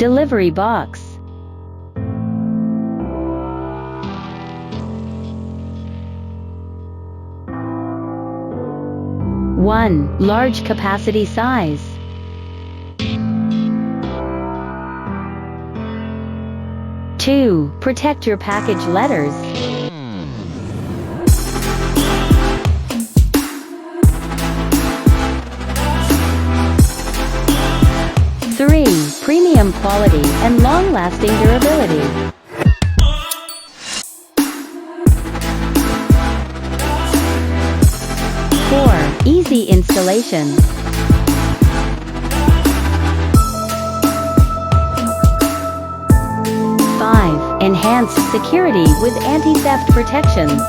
Delivery box. 1. Large capacity size. 2. Protect your package letters. 3. Premium quality and long-lasting durability. 4. Easy installation. 5. Enhanced security with anti-theft protections.